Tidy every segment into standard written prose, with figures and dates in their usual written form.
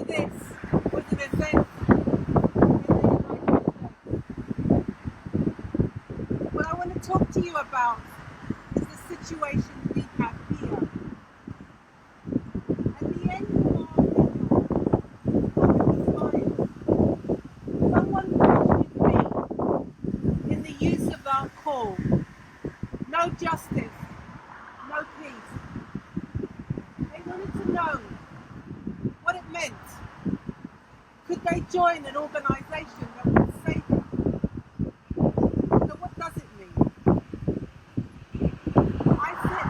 this was an event in the United States. What I want to talk to you about is the situation we have here. At the end of our time, someone questioned me in the use of our call. No justice, no peace. They wanted to know what it meant. Could they join an organisation that would save them? So what does it mean? I sit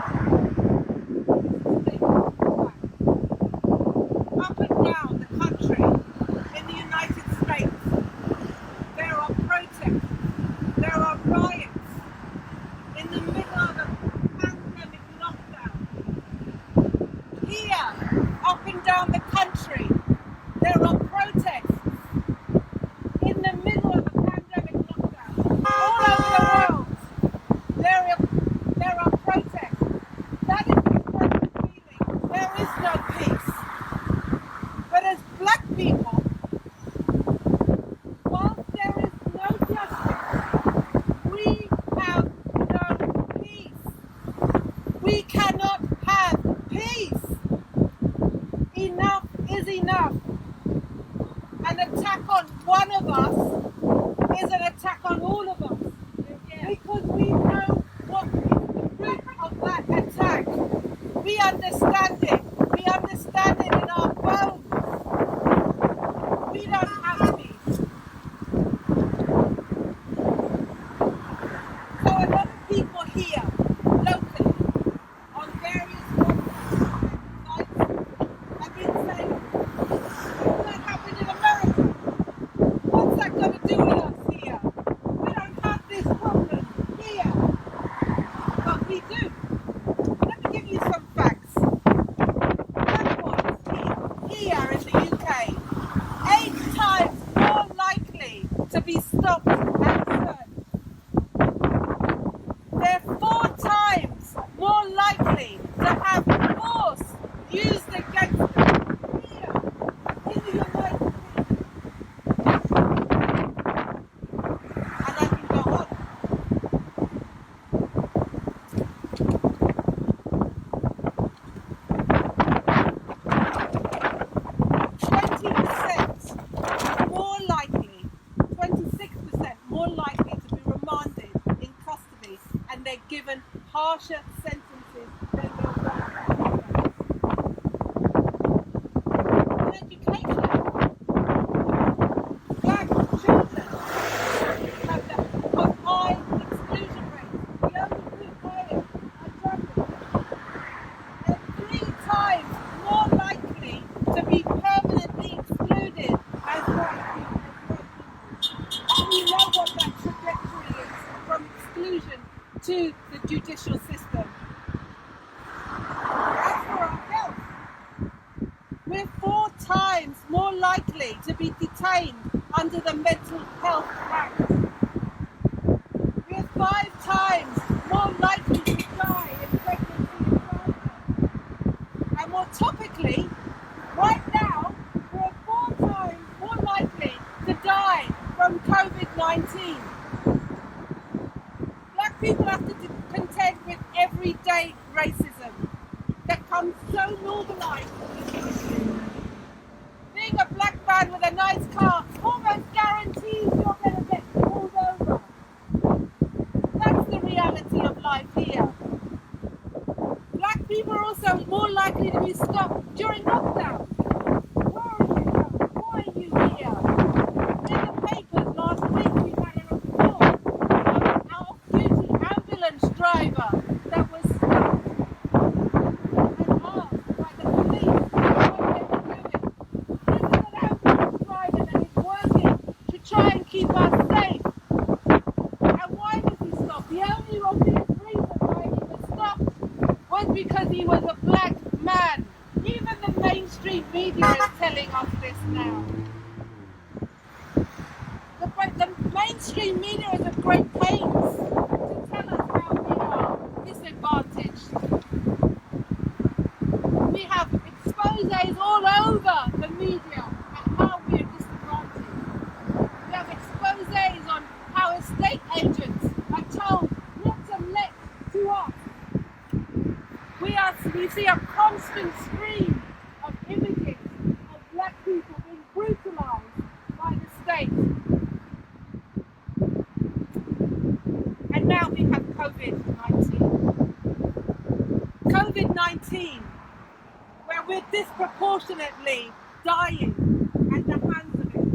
up and down the country in the United States. There are protests, there are riots in the middle of a pandemic lockdown. Here, up and down the country, there are protests in the middle of a pandemic lockdown. All over the world, there are protests. That is the present feeling. There is no peace. But as black people, whilst there is no justice, we have no peace. We cannot have peace. Enough is enough. An attack on one of us is an attack on all of us. Because we know what is the root of that attack. We understand it. We understand it in our bones. We don't have peace. So a lot of people here, locally, on various websites, have been saying, what's that happened in America? What's that going to do with us here? We don't have this problem here. But we do. Let me give you some facts. Black boys here in the UK, 8 times more likely to be stopped and searched. They're 4 times more likely to have force used against them here in the United Kingdom. And I can go on. 20% more likely, 26% more likely to be remanded in custody, and they're given harsher sentences than their white counterparts. In education, black children have the high exclusion rate. The only group higher are drug. They're 3 times more likely to be permanently excluded as white people. And we know what that trajectory is from exclusion to the judicial system. As for our health, we're 4 times more likely to be detained under the Mental Health Act. We're 5 times more likely to die in pregnancy and childbirth. And more topically, right now, we're 4 times more likely to die from COVID-19. Black people have to contend with everyday racism that comes so normalised. Being a black man with a nice car almost guarantees you're going to get pulled over. That's the reality of life here. Black people are also more likely to be stopped during lockdown. Where are you going? Why are you here? In the papers last week we had a report of an off-duty ambulance driver that was stopped and asked by the police what they were doing. This is an ambulance driver that is working to try and keep us safe. And why was he stopped? The only obvious reason why he was stopped was because he was a black man. Even the mainstream media is telling us this now. The mainstream media is at great pains to tell us how we are disadvantaged. We have exposed exposés all over the media at how we are disadvantaged. We have exposés on how estate agents are told not to let to us. We see a constant stream of images of black people being brutalised by the state. And now we have COVID-19. COVID-19, where we're disproportionately dying at the hands of it.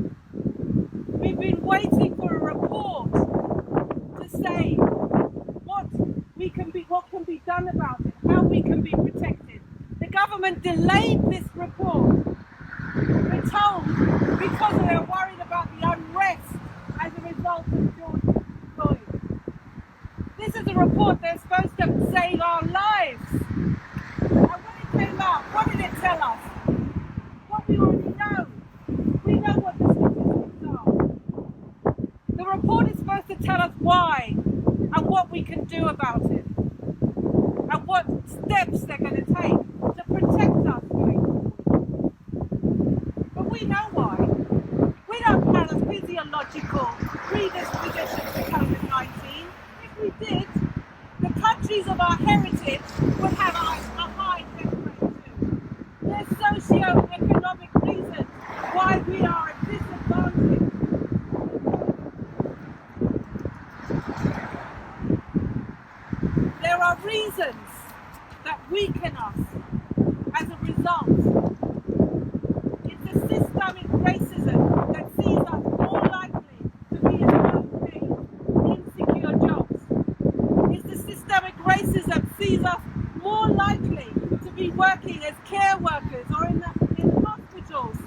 We've been waiting for a report to say what can be done about it, how we can be protected. The government delayed this report. We're told because they're worried about the unrest as a result of George Floyd. This is a report that's supposed to save our lives. And when it came out, what did it tell us? What we already know. We know what the statistics are. The report is supposed to tell us why and what we can do about it. And what steps they're going to take to protect us going forward. But we know why. We don't have a physiological predisposition to COVID-19. If we did, the countries of our heritage would have a high death rate too. There's socio-economic reasons why we are at disadvantage. There are reasons that weaken us as a result. It's a systemic racism that sees us more likely to be in low-paid, insecure jobs. It's the systemic racism that sees us more likely to be working as care workers or in hospitals,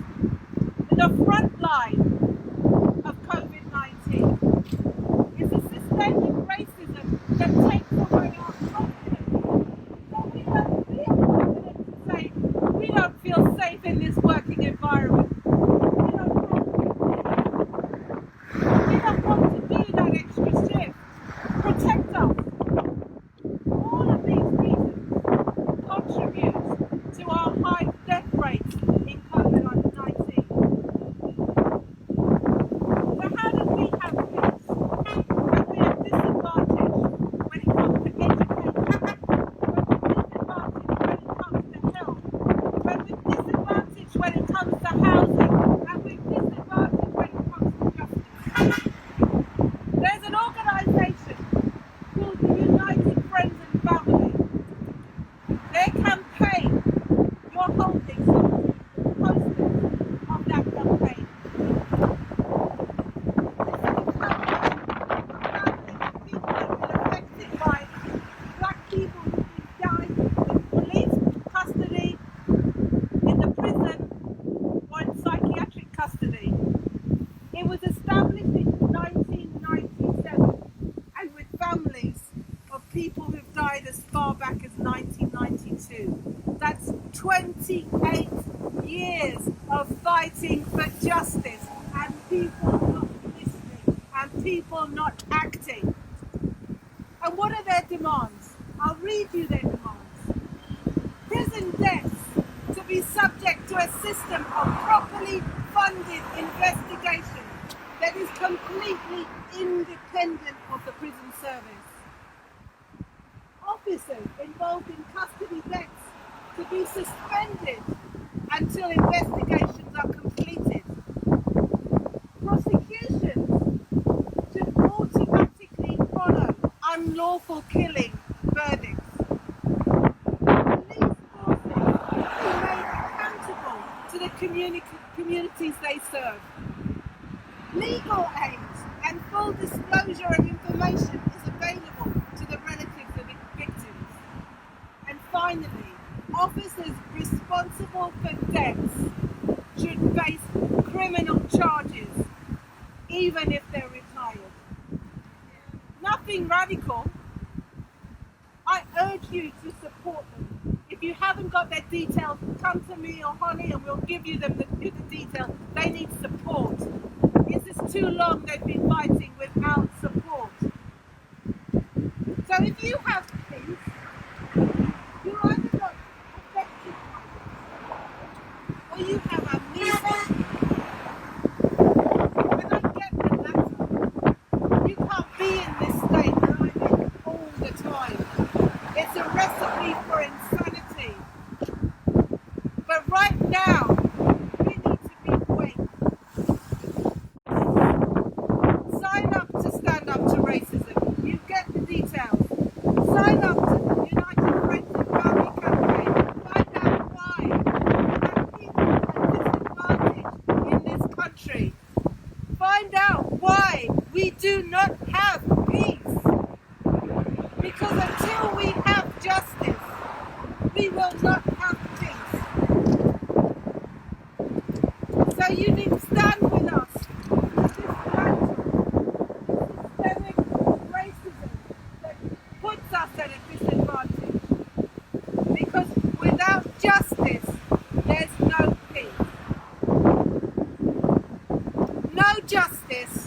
in the front line of COVID-19. It's a systemic racism that takes away our confidence. So we don't feel confident to say we don't feel safe in this working environment. We don't want to do that extra shift. Protect us. All of these reasons contribute to our high death rates in COVID-19. So how do we have peace when we are disadvantaged when it comes to education, when we're disadvantaged when it comes to health, when we're disadvantaged when it comes to housing, and we're disadvantaged when it comes to justice? There's an organisation called the United Friends and Family. Their campaign, you're holding some of the posters of that campaign. This is a campaign of people that have been affected by black people who've died in police custody, in the prison, or in psychiatric custody. It was established in 1997 and with families of people who've died as far back as 1992. That's 28 years of fighting for justice and people not listening and people not acting. And what are their demands? I'll read you their demands. Prison deaths to be subject to a system of properly funded investigation that is completely independent of the prison service. Officers involved in custody deaths to be suspended until investigations are completed. Prosecutions should automatically follow unlawful killing verdicts. Police forces be made accountable to the communities they serve. Legal aid and full disclosure of information is available to the relatives of victims. And finally, officers responsible for deaths should face criminal charges, even if they're retired. Nothing radical. I urge you to support them. If you haven't got their details, come to me or Holly and we'll give you them the details. They need support. It's too long they've been fighting without support. So if you have peace, you're either not affected by this or you have amnesia. I don't get the latter. You can't be in this state that I'm in all the time. It's a recipe for insanity. But right now, we need to be awake. Sign up to stand up to racism. You get the details. Sign up to the United Friends and Family campaign. Find out why black people are disadvantaged in this country. Find out why we do not have peace. Because until we have justice, we will not have peace. So you need to stand with us. Systemic racism that puts us at a disadvantage. Because without justice, there's no peace. No justice,